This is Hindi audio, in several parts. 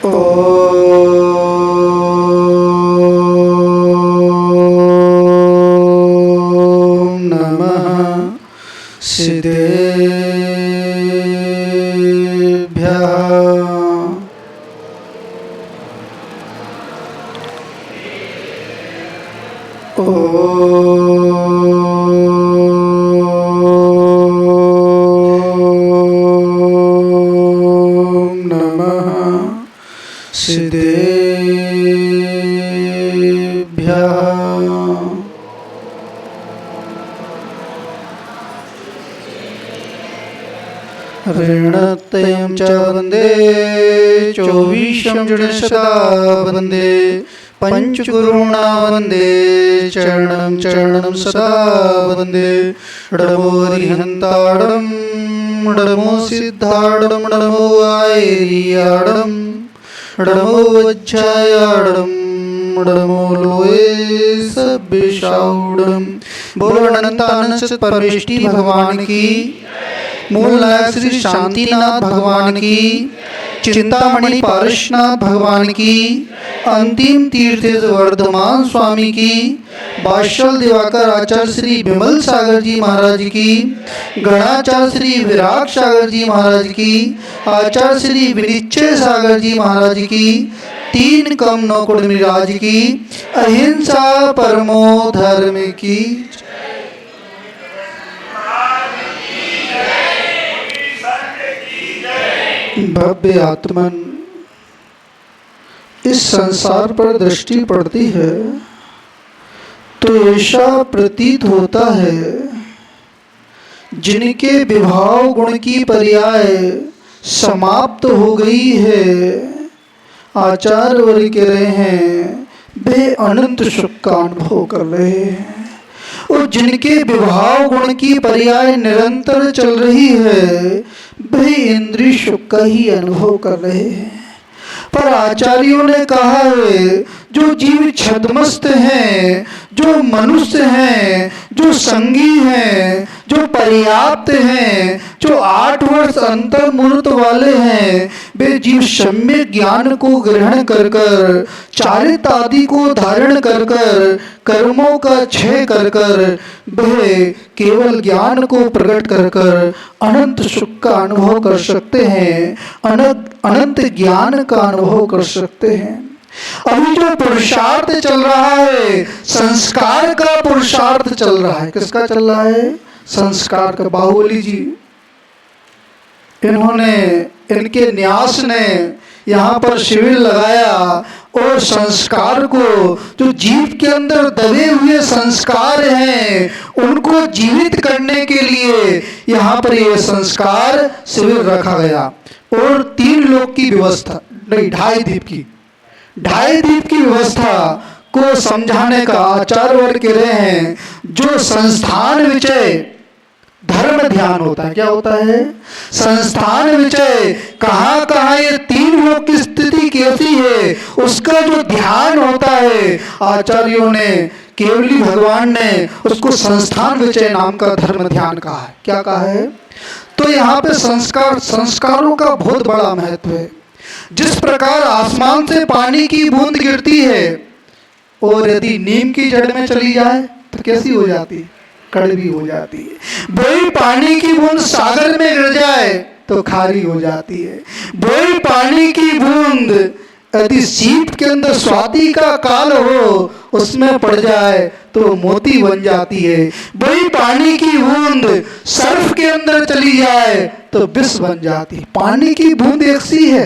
ॐ नमः सिद्धेभ्यः। ॐ नमः सिद्धेभ्यः। ऋणत्रयं च वन्दे चौवीशं जडशता वन्दे पंचगुरुणा वन्दे चरणं चरणं सदा वन्दे। नमो हरिहन्ताडं नमो सिद्धाडं नमो आयर्याडं नमो वज्रायाडं नमो लोये सब्बिशाउडं। बोलो अनंतानंद परमेष्टि भगवान की, मूल नायक श्री शांतिनाथ भगवान की, चिंतामणि पारसनाथ भगवान की, अंतिम तीर्थ वर्धमान स्वामी की, बादशाह दिवाकर आचार्य श्री विमल सागर जी महाराज की, गणाचार्य श्री विराग सागर जी महाराज की, आचार्य श्री विनिश्चय सागर जी महाराज की, तीन कम नौकुड़ मिराज की, अहिंसा परमो धर्म की। भव्य आत्मन, इस संसार पर दृष्टि पड़ती है तो ऐसा प्रतीत होता है जिनके विभाव गुण की पर्याय समाप्त हो गई है। आचार्य वर्य कह रहे हैं वे अनंत सुख का अनुभव कर रहे हैं, और जिनके विभाव गुण की पर्याय निरंतर चल रही है वे इंद्रिय सुख का ही अनुभव कर रहे हैं। पर आचार्यों ने कहा है जो जीव छद्मस्त हैं, जो मनुष्य हैं, जो संगी हैं, जो पर्याप्त हैं, जो 8 वर्ष अंतर्मुहूर्त वाले हैं, वे जीव सम्यक ज्ञान को ग्रहण कर कर, चारित्र आदि को धारण कर कर, कर्मों का क्षय कर कर, वे केवल ज्ञान को प्रकट कर कर अनंत सुख का अनुभव कर सकते हैं, अनंत ज्ञान का अनुभव कर सकते हैं। अभी जो पुरुषार्थ चल रहा है, संस्कार का पुरुषार्थ चल रहा है। किसका चल रहा है? संस्कार का। बाहुबली जी, इनके न्यास ने यहाँ पर शिविर लगाया और संस्कार को, जो जीव के अंदर दबे हुए संस्कार हैं उनको जीवित करने के लिए यहाँ पर यह संस्कार शिविर रखा गया। और 3 लोक की व्यवस्था नहीं, 2.5 द्वीप की व्यवस्था को समझाने का आचार्य वर्ग कह रहे हैं। जो संस्थान विषय धर्म ध्यान होता है, क्या होता है? संस्थान विषय कहाँ कहाँ ये 3 लोक की स्थिति कैसी है उसका जो ध्यान होता है, आचार्यों ने, केवली भगवान ने उसको संस्थान विषय नाम का धर्म ध्यान कहा है। क्या कहा है? तो यहाँ पे संस्कारों का बहुत बड़ा महत्व है। जिस प्रकार आसमान से पानी की बूंद गिरती है और यदि नीम की जड़ में चली जाए तो कैसी हो जाती है? कड़वी हो जाती है। वही पानी की बूंद सागर में गिर जाए तो खारी हो जाती है। वही पानी की बूंद यदि सीप के अंदर स्वाति का काल हो उसमें पड़ जाए तो मोती बन जाती है। वही पानी की बूंद सर्फ के अंदर चली जाए तो विष बन जाती है। पानी की बूंद एक सी है,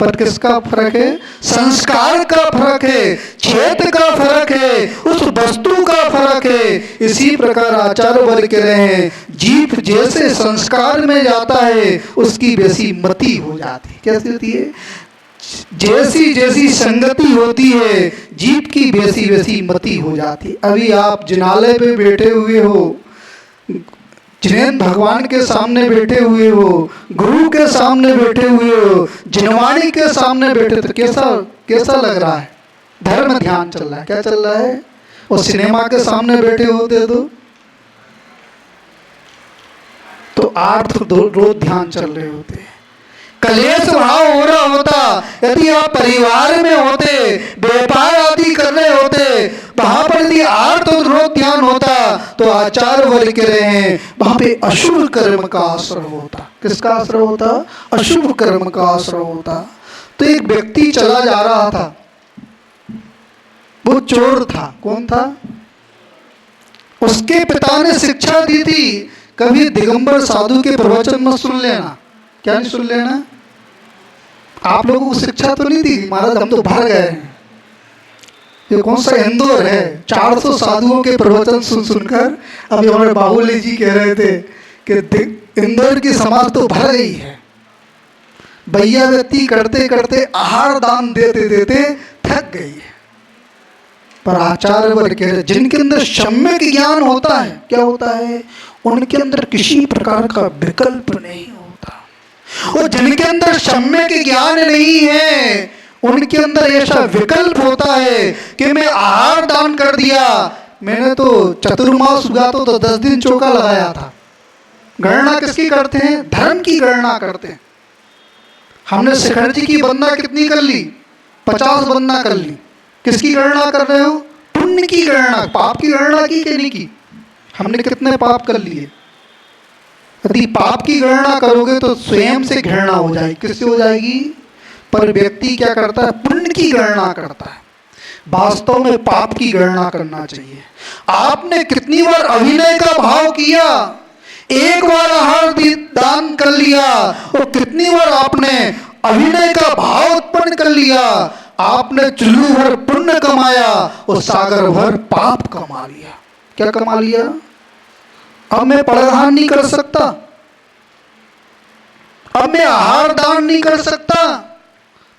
पर किसका फर्क है? संस्कार का फर्क है, क्षेत्र का फर्क है, उस वस्तु का फर्क है। इसी प्रकार आचार्य वर्ग कह रहे हैं जीव जैसे संस्कार में जाता है उसकी वैसी मति हो जाती है। कैसी होती है? जैसी जैसी संगति होती है जीव की वैसी वैसी मति हो जाती है। अभी आप जिनालय पे बैठे हुए हो, जिनेन्द्र भगवान के सामने बैठे हुए हो, गुरु के सामने बैठे हुए हो, जिनवाणी के सामने बैठे, तो कैसा लग रहा है? धर्म ध्यान चल रहा है। क्या चल रहा है? और सिनेमा के सामने बैठे होते तो आर्थ रोज ध्यान चल रहे होते। कलेश भाव हो रहा होता, यदि आप परिवार में होते, व्यापार आदि कर रहे होते, वहां पर यदि आर्त और रोग ध्यान होता, तो आचार्य वर्ग कह रहे हैं वहां पे अशुभ कर्म का आश्रय होता। किसका आश्रय होता? अशुभ कर्म का आश्रय होता। तो एक व्यक्ति चला जा रहा था, वो चोर था। कौन था? उसके पिता ने शिक्षा दी थी, कभी दिगंबर साधु के प्रवचन में सुन लेना। क्या नहीं सुन लेना? आप लोगों को शिक्षा तो नहीं दी महाराज, हम तो भर गए हैं। ये कौन सा इंदौर है, 400 साधुओं के प्रवचन सुन सुनकर अभी हमारे बाबूली जी कह रहे थे कि इंदौर की समाज तो भर गई है। भैया व्यक्ति करते करते आहार दान देते देते थक गई है। पर आचार्य वर्ग कह रहे जिनके अंदर सम्यक ज्ञान होता है, क्या होता है? उनके अंदर किसी प्रकार का विकल्प नहीं होता। और जिनके अंदर सम्यक ज्ञान नहीं है, उनके अंदर ऐसा विकल्प होता है कि मैं आहार दान कर दिया, मैंने तो चतुर्मास हुआ तो 10 दिन चौका लगाया था। गणना किसकी करते हैं? धर्म की गणना करते हैं। हमने शिखर जी की वंदना कितनी कर ली? 50 वंदना कर ली। किसकी गणना कर रहे हो? पुण्य की गणना। पाप की गणना की कि नहीं की? हमने कितने पाप कर लिए? यदि पाप की गणना करोगे तो स्वयं से घृणा हो जाएगी। किससे हो जाएगी? पर व्यक्ति क्या करता है? पुण्य की गणना करता है। वास्तव में पाप की गणना करना चाहिए। आपने कितनी बार अभिनय का भाव किया? एक बार आहार दान कर लिया, और कितनी बार आपने अभिनय का भाव उत्पन्न कर लिया। आपने चुल्लू भर पुण्य कमाया और सागर भर पाप कमा लिया। क्या कमा लिया? अब मैं पड़धान नहीं कर सकता, अब मैं आहार दान नहीं कर सकता।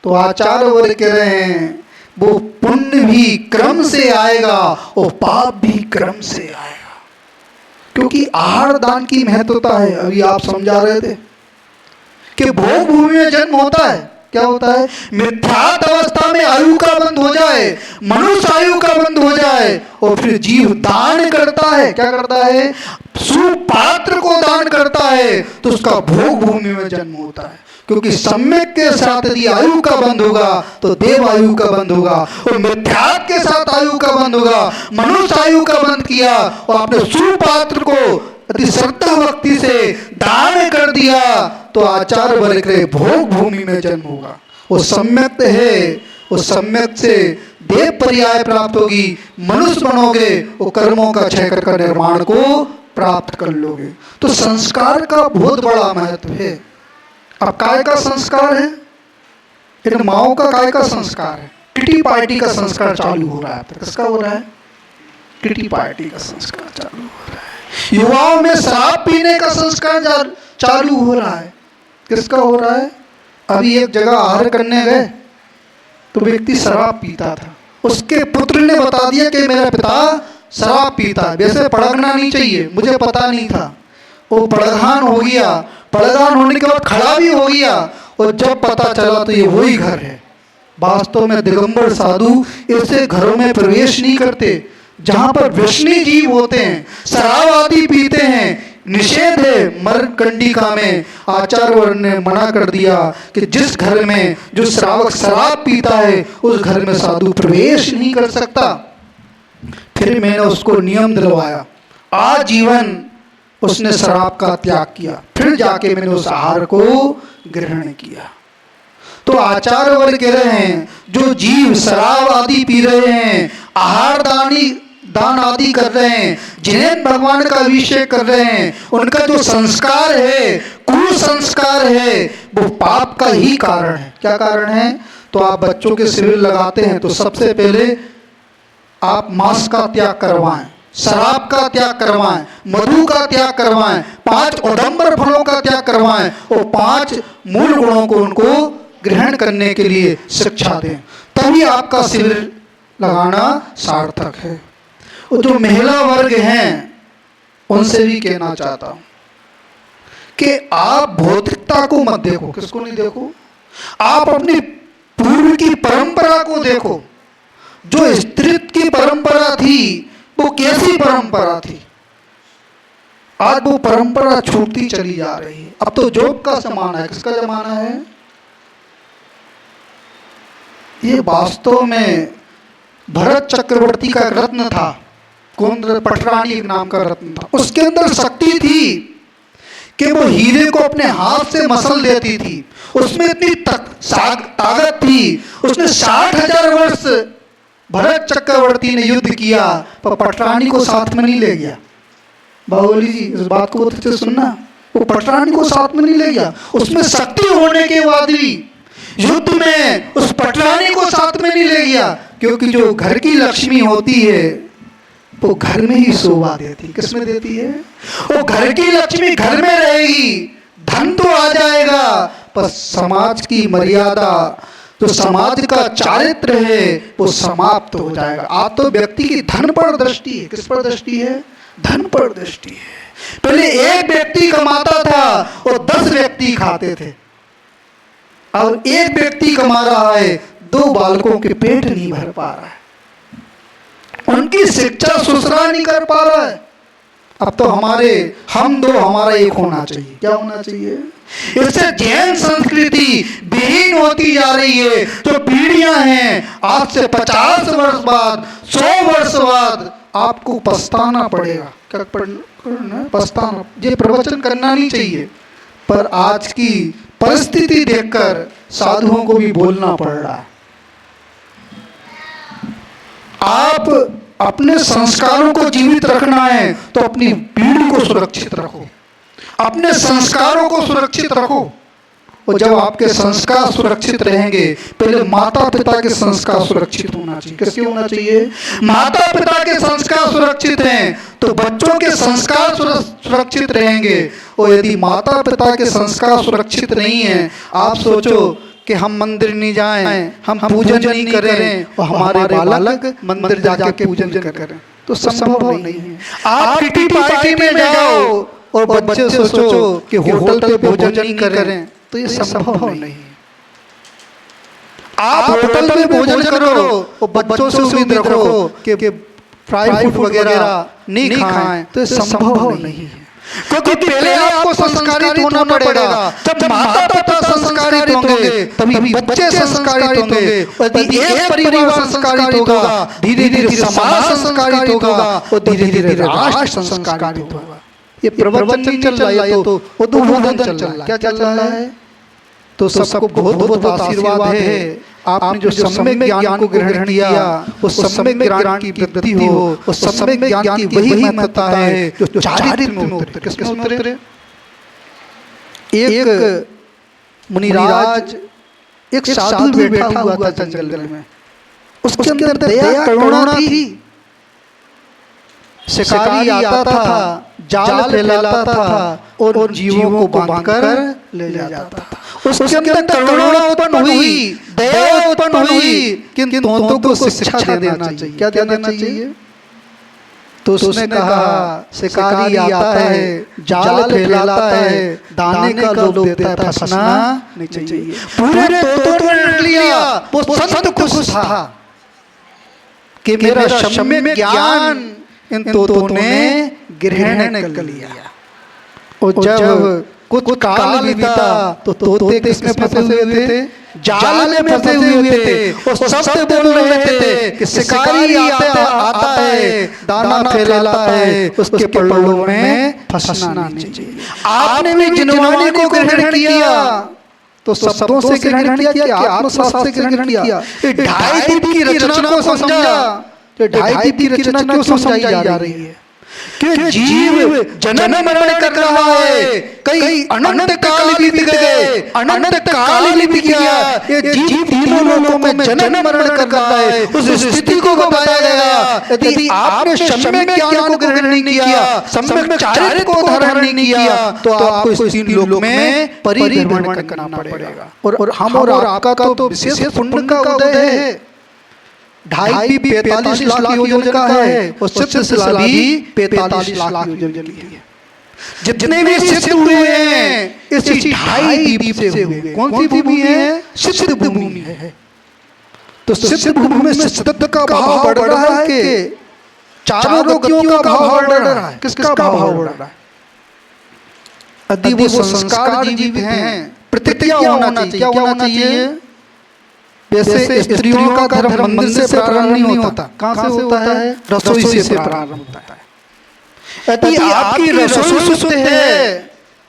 तो आचार्य वर्ग कह रहे हैं वो पुण्य भी क्रम से आएगा और पाप भी क्रम से आएगा, क्योंकि आहार दान की महत्वता है। अभी आप समझा रहे थे कि भोग भूमि में जन्म होता है। क्या होता है? मिथ्यात अवस्था में आयु का बंध हो जाए, मनुष्य आयु का बंध हो जाए, और फिर जीव दान करता है। क्या करता है? सुपात्र को दान करता है, तो उसका भोग भूमि में जन्म होता है। क्योंकि सम्यक के साथ यदि आयु का बंध होगा तो देव आयु का बंध होगा, और मिथ्यात के साथ आयु का बंध होगा। मनुष्य आयु का बंध किया और आपने सुपात्र को यदि श्रद्धा भक्ति से दान कर दिया, तो आचार्य वर्ग के भोग भूमि में जन्म होगा। वो सम्यक है, वो सम्यक से देव पर्याय प्राप्त होगी, मनुष्य बनोगे, वो कर्मों का क्षय कर निर्माण को प्राप्त कर लोगे। तो संस्कार का बहुत बड़ा महत्व है। अब काय का संस्कार है? इन माओ का काय का संस्कार है? किटी पार्टी का संस्कार चालू हो रहा है। किसका हो रहा है? किटी पार्टी का संस्कार चालू हो रहा है। युवाओं में शराब पीने का संस्कार चालू हो रहा है। किसका हो रहा है? अभी एक जगह आहार करने गए तो व्यक्ति शराब पीता था, उसके पुत्र ने बता दिया कि मेरा पिता शराब पीता है। वैसे पड़कना नहीं चाहिए, मुझे पता नहीं था। वो पड़धान हो गया, पड़धान होने के बाद खड़ा भी हो गया, और जब पता चला तो ये वही घर है। वास्तव में दिगंबर साधु ऐसे घरों में प्रवेश नहीं करते जहां पर वैष्णव जीव होते हैं, शराब आदि पीते हैं। निषेध है मरकंडिका में। आचार्य वर्ग ने मना कर दिया कि जिस घर में जो श्रावक शराब पीता है उस घर में साधु प्रवेश नहीं कर सकता। फिर मैंने उसको नियम दिलवाया, आजीवन उसने शराब का त्याग किया, फिर जाके मैंने उस आहार को ग्रहण किया। तो आचार्य वर्ग कह रहे हैं जो जीव शराब आदि पी रहे हैं, आहार दान आदि कर रहे हैं, जिन्हें भगवान का अभिषेक कर रहे हैं, उनका जो संस्कार है, कुसंस्कार है, वो पाप का ही कारण है। क्या कारण है? तो आप बच्चों के शिविर लगाते हैं तो सबसे पहले आप मांस का त्याग करवाएं, शराब का त्याग करवाएं, मधु का त्याग करवाएं, 5 औदंबर फलों का त्याग करवाएं, और 5 मूल गुणों को उनको ग्रहण करने के लिए शिक्षा दें, तभी आपका शिविर लगाना सार्थक है। और जो महिला वर्ग हैं उनसे भी कहना चाहता हूं कि आप भौतिकता को मत देखो। किसको नहीं देखो? आप अपनी पूर्व की परंपरा को देखो। जो स्त्रीत्व की परंपरा थी वो कैसी परंपरा थी? आज वो परंपरा छूटती चली जा रही है। अब तो जॉब का जमाना है। किसका जमाना है? ये वास्तव में भरत चक्रवर्ती का एक रत्न था। कौन? पटरानी एक नाम का रत्न था। उसके अंदर शक्ति थी कि वो हीरे को अपने हाथ से मसल देती थी। उसमें इतनी ताकत थी। उसने 60,000 वर्ष भरत चक्रवर्ती ने युद्ध किया, पर पटरानी को साथ में नहीं ले गया। बाहुबली जी, इस बात को अच्छे से सुनना, वो पटरानी को साथ में नहीं ले गया। उसमें शक्ति होने के बाद भी युद्ध में उस पटरानी को साथ में नहीं ले गया, क्योंकि जो घर की लक्ष्मी होती है वो घर में ही शोभा देती। किसमें देती है? वो घर की लक्ष्मी घर में रहेगी, धन तो आ जाएगा, पर समाज की मर्यादा, जो समाज का चारित्र है, वो समाप्त हो जाएगा। आज तो व्यक्ति की धन पर दृष्टि है। किस पर दृष्टि है? धन पर दृष्टि है। पहले एक व्यक्ति कमाता था और 10 व्यक्ति खाते थे, और एक व्यक्ति कमा रहा है, 2 बालकों के पेट नहीं भर पा रहा है, उनकी शिक्षा सुसरा नहीं कर पा रहा है। अब तो हमारा एक होना चाहिए। क्या होना चाहिए? इससे जैन संस्कृति विहीन होती जा रही है। जो पीढ़ियां हैं, आज से 50 वर्ष बाद, 100 वर्ष बाद आपको पछताना पड़ेगा। क्या पछताना? ये प्रवचन करना नहीं चाहिए, पर आज की परिस्थिति देखकर साधुओं को भी बोलना पड़ रहा है। आप अपने संस्कारों को जीवित रखना है तो अपनी पीढ़ी को सुरक्षित रखो, अपने संस्कारों को सुरक्षित रखो। और जब आपके संस्कार सुरक्षित रहेंगे, पहले माता पिता के संस्कार सुरक्षित होना चाहिए। किसके होना चाहिए? माता पिता के संस्कार सुरक्षित हैं तो बच्चों के संस्कार सुरक्षित रहेंगे। और यदि माता पिता के संस्कार सुरक्षित नहीं है, आप सोचो कि हम मंदिर नहीं जाएं, हम पूजन नहीं करें और हमारे बालक मंदिर जाके पूजन करें, तो संभव नहीं है। आप किटी पार्टी में जाओ और बच्चे सोचो कि होटल पे भोजन नहीं करें, तो ये संभव नहीं है। आप होटल में भोजन करो और बच्चों से उम्मीद रखो कि फ्राई फूड वगैरह नहीं खाएं, तो ये संभव नहीं है। क्योंकि पहले आपको संस्कारित होना पड़ेगा। जब माता पिता संस्कारित होंगे तभी बच्चे संस्कारित होंगे। यदि एक परिवार संस्कारित होगा, धीरे धीरे समाज संस्कारित होगा और धीरे धीरे राष्ट्र संस्कारित होगा। ये प्रवचन नहीं चल रहा है, तो उद्बोधन चल रहा है। क्या चल रहा है? तो सबको बहुत बहुत आशीर्वाद है। आपने जो सम्यक ज्ञान को ग्रहण किया, उस सम्यक ज्ञान की वृद्धि हो, उस सम्यक ज्ञान की वही महत्ता है जो चारित्र में उतरे। किसमें उतरे? एक मुनिराज, एक साधु बैठा हुआ था जंगल में, उसके अंदर दया करुणा थी। शिकारी आता था, जाल फैलाता था और जीवों को बांधकर ले जाता था। उसके अंदर करुणा उत्पन्न हुई, दया उत्पन्न हुई, किंतु तोतों को शिक्षा देना चाहिए। क्या देना चाहिए? तो उसने कहा, शिकारी आता है, जाल फैलाता है, दाने का लोभ देता है, फंसना नहीं चाहिए। पूरे तोतों ने रख लिया। वो संत खुश था कि मेरा सम्यक ज्ञान इन तोतों ने ग्रहण कर लिया। और जब कुछ काल बीता तो तोते किसमें फंसे हुए थे? जाल में फंसे हुए थे। और सब बोल रहे थे कि शिकारी आता है, दाना फैलाता है, उसके पल्लों में फंसना नहीं चाहिए। आपने भी जिनवानी को ग्रहण किया तो शब्दों से ग्रहण किया कि आत्मशास्त्र से ग्रहण किया। 2.5 दीप की रचना को समझा। 2.5 दीप की रचना क्यों समझाई जा रही है? कि जीव जन्म मरण कर रहा है, कई अनंत काल बीत गए, अनंत काल बीत गया, ये जीव तीनों लोकों में जन्म मरण कर रहा है। उस स्थिति को बताया गया। यदि आपने सम्यक ज्ञान को ग्रहण नहीं किया, सम्यक चारित्र को धारण नहीं किया, तो आपको इस 3 लोक में परिभ्रमण करना पड़ेगा। और हम और आपका तो विशेष पुण्य का उदय है। 2.5 लाख योजन का है और सिद्ध भी 45 लाख योजन की है। जितने भी सिद्ध हुए हैं इसी 2.5 दीप से हुए। कौन सी भूमि है? सिद्ध भूमि है। तो सिद्ध भूमि में सिद्ध का भाव बढ़ रहा है कि चारों लोकियों का भाव बढ़ रहा है? किसका भाव बढ़ रहा है? यदि वो संस्कार जीवित हैं, प्रतिज्ञा होना चाहिए। क्या होना चाहिए? वैसे स्त्रियों का धर्म मंदिर से प्रारंभ नहीं होता। कहाँ से होता है? रसोई से प्रारंभ होता है। यदि आपकी रसोई शुद्ध है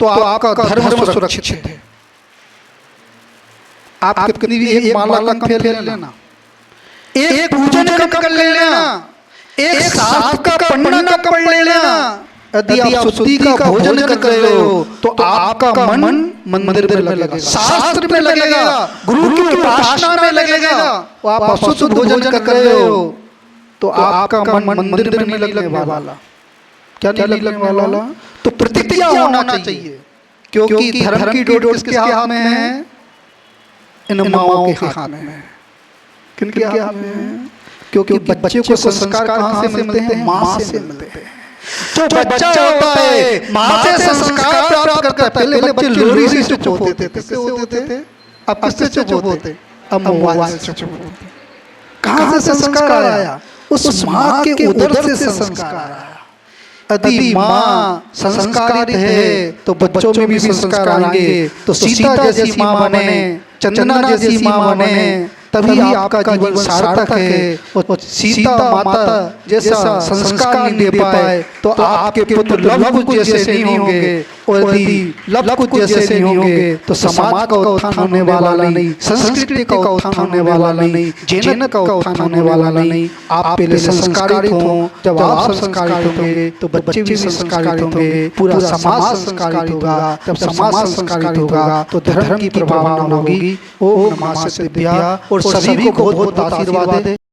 तो आपका धर्म सुरक्षित है। आप कितनी भी एक माला कम फेर लेना, एक पूजन कम कर लेना, एक शास्त्र का पन्ना कम पढ़ लेना, यदि आप शुद्धि का भोजन कर रहे हो तो आपका मन मंदिर में लगेगा, शास्त्र में लगेगा, गुरु की उपासना में लगेगा। आप अशुद्ध भोजन कर रहे हो तो आपका मन मंदिर में नहीं लगने वाला। क्या नहीं लगने वाला? तो प्रतिज्ञा होना चाहिए, क्योंकि धर्म की डोर किसके हाथ में है? इन माओं के हाथ में है। किनके हाथ में है? क्योंकि बच्चे को संस्कार कहाँ से मिलते हैं? माँ से मिलते हैं। जो बच्चा होता है माँ से संस्कार प्राप्त करता है। पहले बच्चे लोरी से चुप होते थे, किससे होते थे? अब किससे चुप होते? अब मोबाइल से चुप होते। कहाँ से संस्कार आया? उस माँ के उदर से संस्कार आया। यदि माँ संस्कारित है तो बच्चों में भी संस्कार आएंगे। तो सीता जैसी माँ बने, चंदना जैसी माँ बने, तभी आपका जीवन सार्थक है। और सीता माता जैसा संस्कार नहीं दे पाए तो आपके पुत्र लव कुश जैसे नहीं होंगे। और यदि लव कुश जैसे नहीं होंगे तो समाज का उत्थान होने वाला नहीं, संस्कृति का उत्थान होने वाला नहीं, जैन का उत्थान होने वाला नहीं। आप पहले संस्कारित हों। जब आप संस्कारित होंगे तो बच्चे भी संस्कारित होंगे, पूरा समाज संस्कारित होगा। जब समाज संस्कारित होगा तो धर्म की प्रभावना होगी। ओम नमः शिवाय। और सभी को बहुत बहुत आशीर्वाद है।